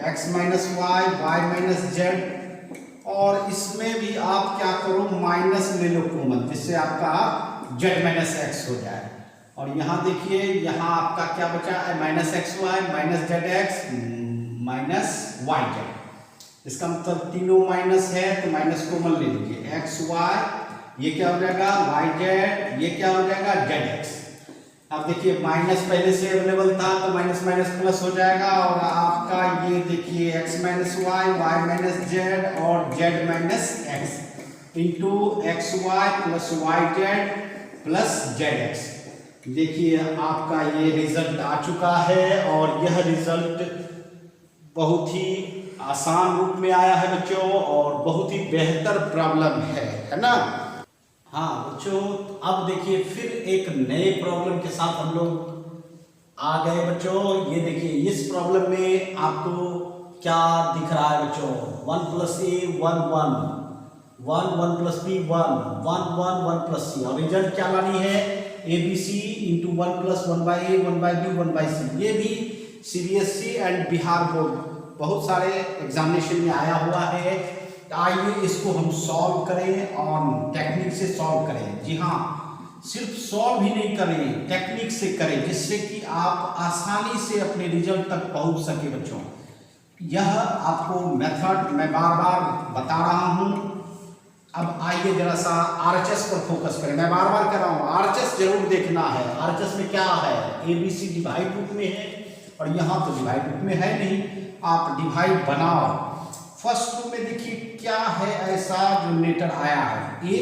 X minus Y, Y minus Z, और इसमें भी आप क्या करो, माइनस ले लो कॉमन, जिससे आपका जेड माइनस एक्स हो जाए, और यहाँ देखिए यहाँ आपका क्या बचा है, minus X Y minus Z X minus Y Z, इसका मतलब तीनों माइनस है तो माइनस कॉमन ले लीजिए, एक्स वाई, ये क्या हो जाएगा वाई जेड, ये क्या हो जाएगा जेड एक्स। अब देखिए माइनस पहले से अवेलेबल था तो माइनस माइनस प्लस हो जाएगा, और आपका ये देखिए X minus Y, Y minus Z और Z minus X into X Y plus Y Z plus Z X. देखिए आपका ये रिजल्ट आ चुका है, और यह रिजल्ट बहुत ही आसान रूप में आया है बच्चों, और बहुत ही बेहतर प्रॉब्लम है ना। हाँ बच्चों, अब देखिए फिर एक नए प्रॉब्लम के साथ हम लोग आ गए बच्चों। ये देखिए इस प्रॉब्लम में आपको क्या दिख रहा है बच्चों, 1 plus A 1 1 1 1 plus B 1 1 1 1 plus C, और रिजल्ट क्या लानी है, A B C into 1 plus 1 by A 1 by B 1 by C. ये भी सीबीएसई एंड बिहार बोर्ड बहुत सारे एग्जामिनेशन में आया हुआ है। आइए इसको हम सॉल्व करें और टेक्निक से सॉल्व करें। जी हाँ, सिर्फ सॉल्व ही नहीं करें, टेक्निक से करें, जिससे कि आप आसानी से अपने रिजल्ट तक पहुंच सके बच्चों। यह आपको मेथड मैं बार बार बता रहा हूं। अब आइए जरा सा आरएचएस पर फोकस करें। मैं बार बार कर रहा हूं, आरएचएस जरूर देखना है। आरएचएस में क्या है, एबीसी डिवाइड रूप में है, और यहाँ तो डिवाइड रूप में है नहीं, आप डिवाइड बनाओ। फर्स्ट रूप में देखिए क्या है ऐसा जो लेटर आया है ए,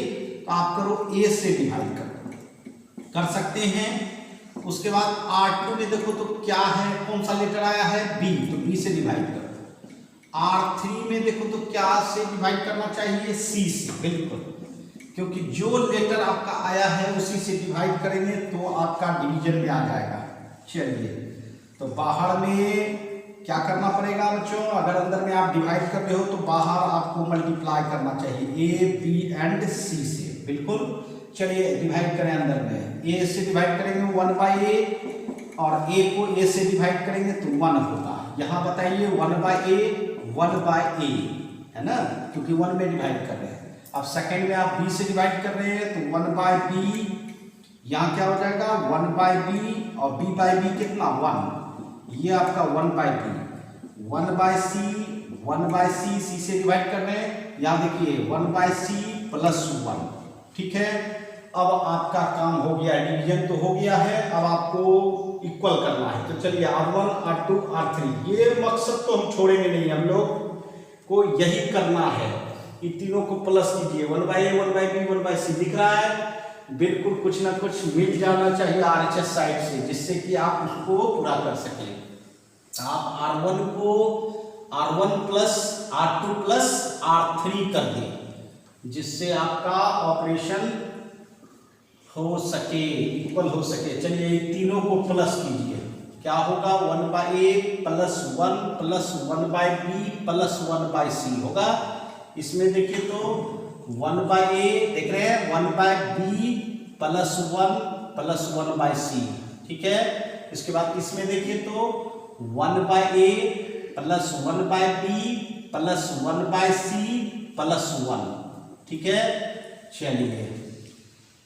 तो आप करो ए से डिवाइड कर सकते हैं। उसके बाद R2 में देखो तो क्या है, कौन सा लेटर आया है, बी, तो बी से डिवाइड करो। R3 में देखो तो क्या से डिवाइड करना चाहिए, सी से, बिल्कुल, क्योंकि जो लेटर आपका आया है उसी से डिवाइड करेंगे तो आपका डिवीजन में आ जाएगा। चलिए, तो बाहर में क्या करना पड़ेगा बच्चों, अगर अंदर में आप डिवाइड कर रहे हो तो बाहर आपको मल्टीप्लाई करना चाहिए ए बी एंड सी से, बिल्कुल। चलिए डिवाइड करें, अंदर में ए से डिवाइड करेंगे 1 बाई ए, और ए को ए से डिवाइड करेंगे तो 1 होगा। यहाँ बताइए 1 बाई ए 1 बाई ए है ना, क्योंकि 1 में डिवाइड कर रहे हैं। अब सेकंड में आप बी से डिवाइड कर रहे हैं तो 1 बाई बी, यहाँ क्या हो जाएगा 1 बाई बी, और बी बाई बी कितना 1, ये आपका 1 by B. 1 by C, 1 by C, C से डिवाइड कर रहे हैं, यहाँ देखिए 1 बाई सी प्लस 1, ठीक है। अब आपका काम हो गया, डिवीजन तो हो गया है, अब आपको इक्वल करना है। तो चलिए R1 R2 R3, ये मकसद तो हम छोड़ेंगे नहीं, हम लोग को यही करना है। इन तीनों को प्लस कीजिए, 1 by A 1 by B 1 by C दिख रहा है, बिल्कुल कुछ ना कुछ मिल जाना चाहिए आरएचएस साइड से, जिससे कि आप उसको पूरा कर सकें। आप R1 को R1 plus R2 plus R3 कर दें, जिससे आपका ऑपरेशन हो सके, इक्वल हो सके। चलिए तीनों को प्लस कीजिए, क्या होगा 1 by A plus 1 plus 1 by B plus 1 by C होगा। इसमें देखिए तो 1 बाई ए देख रहे हैं, 1 by B plus 1 plus 1 by C, ठीक है। इसके बाद इसमें देखिए तो 1 by A plus 1 by B plus 1 by C plus 1, ठीक है। चलिए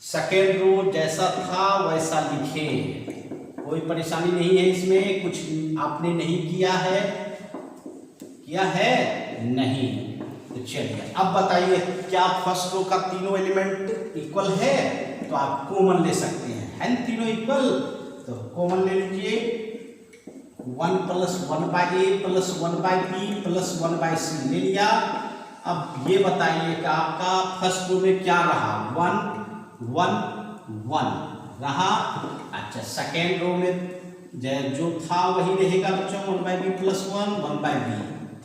सेकेंड रो जैसा था वैसा लिखे, कोई परेशानी नहीं है इसमें, कुछ आपने नहीं किया है, किया है नहीं। तो चलिए अब बताइए, क्या फर्स्ट रो का तीनों एलिमेंट इक्वल है, तो आप कॉमन ले सकते हैं, है ना, तीनों इक्वल, तो कॉमन ले लीजिए। 1 plus 1 by A plus 1 by B plus 1 by C ले लिया। अब ये बताइए कि आपका फर्स्ट रो में क्या रहा, 1 1 1 रहा। अच्छा, सेकेंड रो में जो था वही रहेगा बच्चों, 1 by B plus 1 1 by B.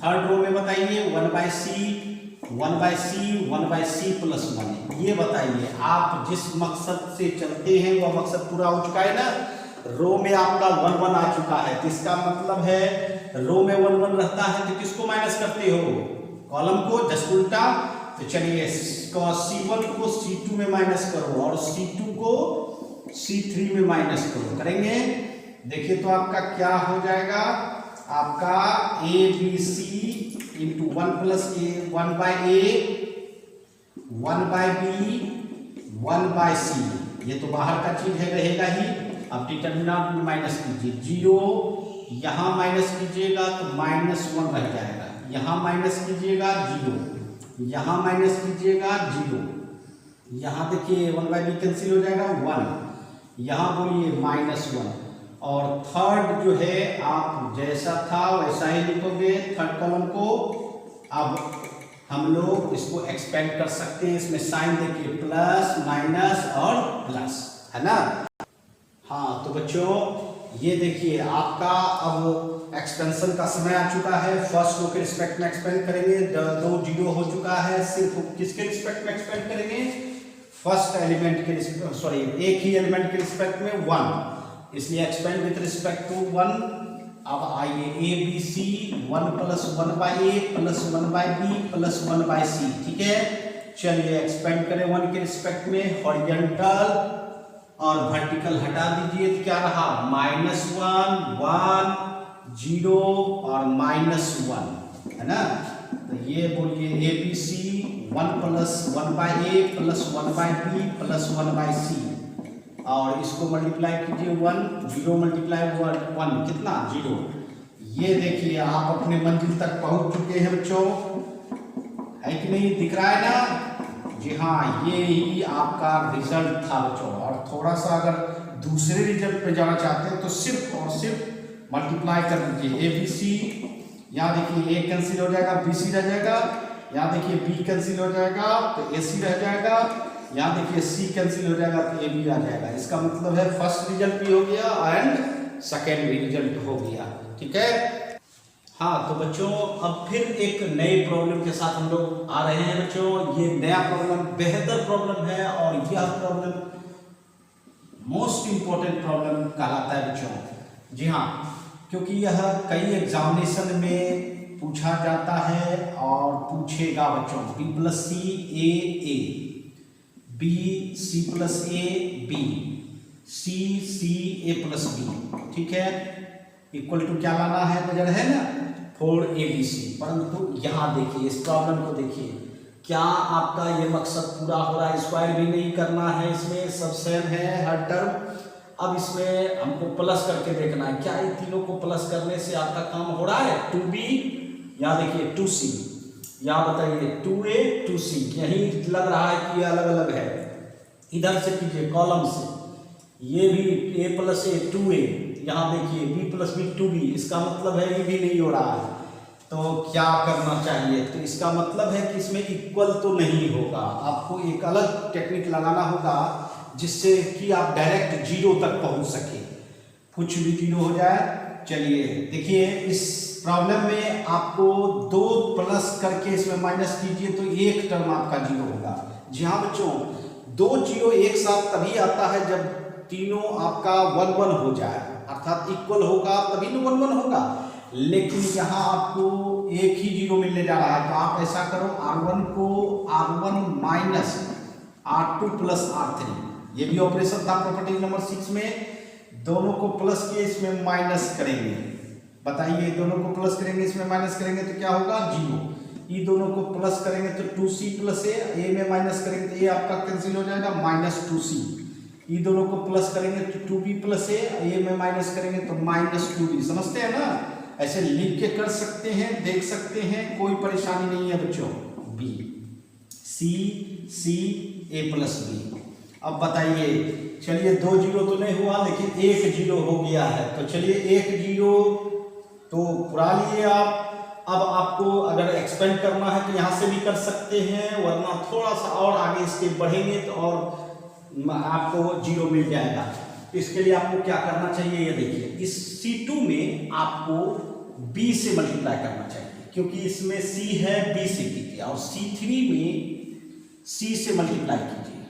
Third row में बताइए 1 by C 1 by C 1 by C plus 1। ये बताइए आप जिस मकसद से चलते हैं वह मकसद पूरा हो चुका है ना। रो में आपका 1 1 आ चुका है, तो इसका मतलब है रो में 1 1 रहता है तो किसको माइनस करते हो, कॉलम को, जस्ट उल्टा। तो चलिए C1 को C2 में माइनस करो और C2 को C3 में माइनस करो, करेंगे। देखिए तो आपका क्या हो जाएगा, आपका A B C into 1 plus A 1 by A 1 by B 1 by C, ये तो बाहर का चीज है, रहेगा ही। अब डिटर्मिनेंट में माइनस कीजिए, 0 यहाँ माइनस कीजिएगा तो -1 रह जाएगा, यहाँ माइनस कीजिएगा 0, यहाँ माइनस कीजिएगा 0, यहाँ देखिए 1 बाई बी कैंसिल हो जाएगा 1, यहाँ बोलिए -1। और थर्ड जो है आप जैसा था वैसा ही लिखोगे थर्ड कॉलम को। अब हम लोग इसको एक्सपेंड कर सकते हैं, इसमें साइन देखिए प्लस माइनस और प्लस, है ना। हाँ तो बच्चों ये देखिए आपका अब एक्सपेंशन का समय आ चुका है। फर्स्ट रो के रिस्पेक्ट में एक्सपेंड करेंगे, 2 0 हो चुका है, सिर्फ किसके रिस्पेक्ट में एक्सपेंड करेंगे, फर्स्ट एलिमेंट के, सॉरी एक ही एलिमेंट के रिस्पेक्ट में 1, इसलिए एक्सपेंड विथ रिस्पेक्ट टू 1 अब आइए A B C 1 plus 1 by A plus 1 by B plus 1 by C, ठीक है। चलिए एक्सपेंड करें 1 के रिस्पेक्ट में, हॉरिजॉन्टल और वर्टिकल हटा दीजिए तो क्या रहा -1 1 0 और -1, है ना। तो ये बोलिए A B C 1 plus 1 by A plus 1 by B plus 1 by C, और इसको मल्टीप्लाई कीजिए 1 0 मल्टीप्लाई 1 कितना 0। ये देखिए आप अपने मंजिल तक पहुंच चुके हैं बच्चों, है कि नहीं, दिख रहा है ना। जी हाँ, ये ही आपका रिजल्ट था बच्चों। और थोड़ा सा अगर दूसरे रिजल्ट पे जाना चाहते हैं तो सिर्फ और सिर्फ मल्टीप्लाई कर दीजिए। ए बी सी, यहाँ देखिए ए कैंसिल हो जाएगा, बी सी रह जाएगा, यहाँ देखिए बी कैंसिल हो जाएगा तो ए सी रह जाएगा, यहाँ देखिए सी कैंसिल हो जाएगा तो ए बी आ जाएगा। इसका मतलब है फर्स्ट रिजल्ट भी हो गया एंड सेकेंड भी रिजल्ट हो गया, ठीक है। हाँ तो बच्चों अब फिर एक नए प्रॉब्लम के साथ हम लोग आ रहे हैं बच्चों। ये नया प्रॉब्लम बेहतर प्रॉब्लम है और यह प्रॉब्लम मोस्ट इंपॉर्टेंट प्रॉब्लम कहलाता है बच्चों। जी हाँ, क्योंकि यह कई एग्जामिनेशन में पूछा जाता है और पूछेगा बच्चों। B plus C A, B C plus A B, C C A plus B, ठीक है। इक्वल टू क्या लाना है, बजट है ना 4abc। परंतु यहाँ देखिए इस प्रॉब्लम को देखिए, क्या आपका ये मकसद पूरा हो रहा है। स्क्वायर भी नहीं करना है, इसमें सब सेम है हर टर्म। अब इसमें हमको प्लस करके देखना है, क्या इन तीनों को प्लस करने से आपका काम हो रहा है। 2b, यहाँ देखिए 2c, यहाँ बताइए 2a 2c, यही लग रहा है कि ये अलग अलग है। इधर से कीजिए कॉलम से, ये भी a प्लस ए 2a, यहाँ देखिए b प्लस बी 2b, इसका मतलब है ये भी नहीं हो रहा है। तो क्या करना चाहिए, तो इसका मतलब है कि इसमें इक्वल तो नहीं होगा। आपको एक अलग टेक्निक लगाना होगा जिससे कि आप डायरेक्ट जीरो तक पहुंच सके, कुछ भी जीरो हो जाए। चलिए देखिए इस प्रॉब्लम में आपको 2 प्लस करके इसमें माइनस कीजिए तो एक टर्म आपका जीरो होगा। जी हाँ बच्चों, 2 जीरो एक साथ तभी आता है जब तीनों आपका 1 1 हो जाए, अर्थात इक्वल होगा तभी तो 1 1 होगा। लेकिन यहाँ आपको एक ही जीरो मिलने जा रहा है, तो आप ऐसा करो R1 को R1 minus R2 plus R3, ये भी ऑपरेशन था प्रॉपर्टी नंबर 6 में। दोनों को प्लस किए इसमें माइनस करेंगे, बताइए दोनों को प्लस करेंगे इसमें माइनस करेंगे तो क्या होगा 0। ये दोनों को प्लस करेंगे तो 2c प्लस ए में माइनस करेंगे तो ये आपका कैंसिल हो जाएगा -2c। ये दोनों को प्लस करेंगे तो 2b प्लस ए में माइनस करेंगे तो -2b। समझते हैं ना, ऐसे लिख के कर सकते हैं, देख सकते हैं, कोई परेशानी नहीं है बच्चों। b c c a plus b। अब बताइए, चलिए 2 जीरो तो नहीं हुआ लेकिन 1 जीरो हो गया है, तो चलिए 1 जीरो तो पुरा लिए आप। अब आपको अगर एक्सपेंड करना है तो यहाँ से भी कर सकते हैं, वरना थोड़ा सा और आगे इसके बढ़ेंगे तो और आपको जीरो मिल जाएगा। इसके लिए आपको क्या करना चाहिए, ये देखिए इस C2 में आपको B से मल्टीप्लाई करना चाहिए, क्योंकि इसमें C है, B से कीजिए, और C3 में C से मल्टीप्लाई कीजिए,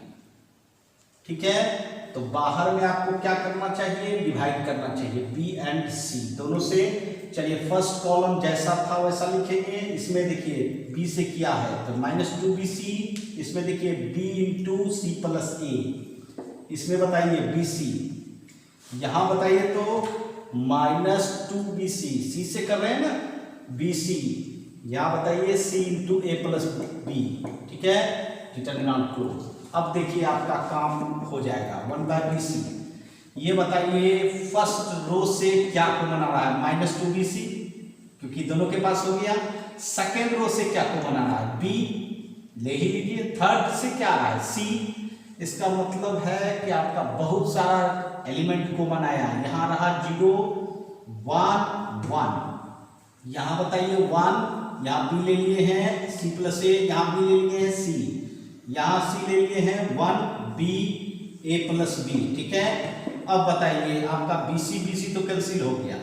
ठीक है। तो बाहर में आपको क्या करना चाहिए, डिवाइड करना चाहिए B एंड C दोनों से। चलिए फर्स्ट कॉलम जैसा था वैसा लिखेंगे। इसमें देखिए B से किया है तो -2bc, इसमें देखिए B इंटू C प्लस ए, इसमें बताइए BC, यहाँ बताइए तो -2bc, C से कर रहे हैं ना BC, यहाँ बताइए C इंटू ए प्लस बी, ठीक है, डिटरमिनेंट क्लोज। अब देखिए आपका काम हो जाएगा 1/bc। ये बताइए फर्स्ट रो से क्या कॉमन आ रहा है, -2bc, क्योंकि दोनों के पास हो गया। सेकेंड रो से क्या कॉमन आ रहा है, b, ले ही लीजिए। थर्ड से क्या आ रहा है, c। इसका मतलब है कि आपका बहुत सारा एलिमेंट कॉमन आया है। यहाँ रहा 0 1 1, यहाँ बताइए 1, यहाँ b ले लिए हैं c प्लस ए, यहाँ b ले लिए हैं c, यहाँ c ले लिए हैं 1b a प्लस b, ठीक है। अब बताइए आपका BC तो कैंसिल हो गया।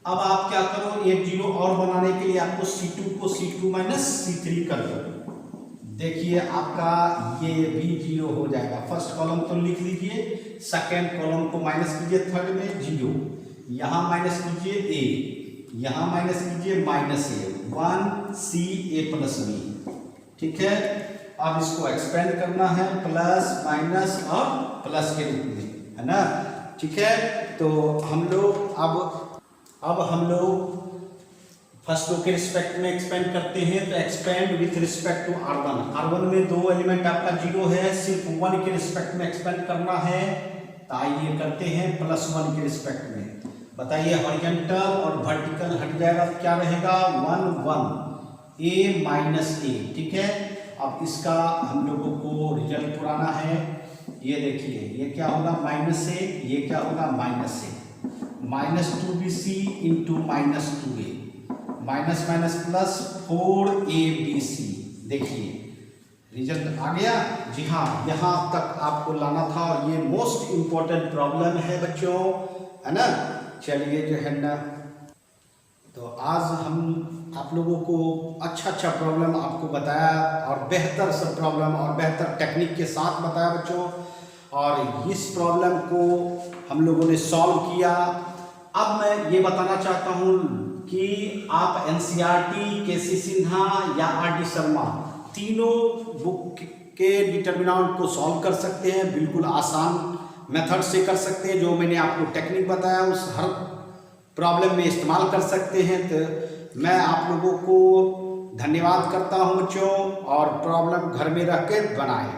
अब आप क्या करो, एक जीरो और बनाने के लिए आपको C2 को C2 माइनस C3 कर दो। देखिए आपका ये भी जीरो हो जाएगा। फर्स्ट कॉलम तो लिख लीजिए, सेकेंड कॉलम को माइनस कीजिए, थर्ड में जीरो, यहाँ माइनस कीजिए ए, यहाँ माइनस कीजिए माइनस ए, 1ca प्लस बी। ठीक है, अब इसको एक्सपेंड करना है प्लस माइनस और प्लस के रूप में, है ना। ठीक है, तो हम लोग अब हम लोग फर्स्ट रो के रिस्पेक्ट में एक्सपेंड करते हैं। तो expand with respect to R1। R1 में 2 एलिमेंट आपका 0 है, सिर्फ 1 के रिस्पेक्ट में एक्सपेंड करना है। तो आइए करते हैं +1 के रिस्पेक्ट में। बताइए, हॉरिजॉन्टल और वर्टिकल हट जाएगा तो क्या रहेगा, 1 1 a माइनस ए। ठीक है, अब इसका हम लोगों को रिजल्ट पुराना है। ये देखिए, ये क्या होगा माइनस ए, ये क्या होगा माइनस ए, -2bc into -2a, minus minus plus 4abc। देखिए रिजल्ट आ गया। जी हाँ, यहाँ तक आपको लाना था और ये मोस्ट इम्पोर्टेंट प्रॉब्लम है बच्चों, है ना। चलिए जो है ना, तो आज हम आप लोगों को अच्छा प्रॉब्लम आपको बताया और बेहतर सब प्रॉब्लम और बेहतर टेक्निक के साथ बताया बच्चों। और इस प्रॉब्लम को हम लोगों ने सॉल्व किया। अब मैं ये बताना चाहता हूँ कि आप NCERT, KC सिन्हा या RD शर्मा तीनों बुक के डिटर्मिनेंट को सॉल्व कर सकते हैं। बिल्कुल आसान मेथड से कर सकते हैं। जो मैंने आपको टेक्निक बताया उस हर प्रॉब्लम में इस्तेमाल कर सकते हैं। तो मैं आप लोगों को धन्यवाद करता हूं बच्चों, और प्रॉब्लम घर में रह के बनाएं।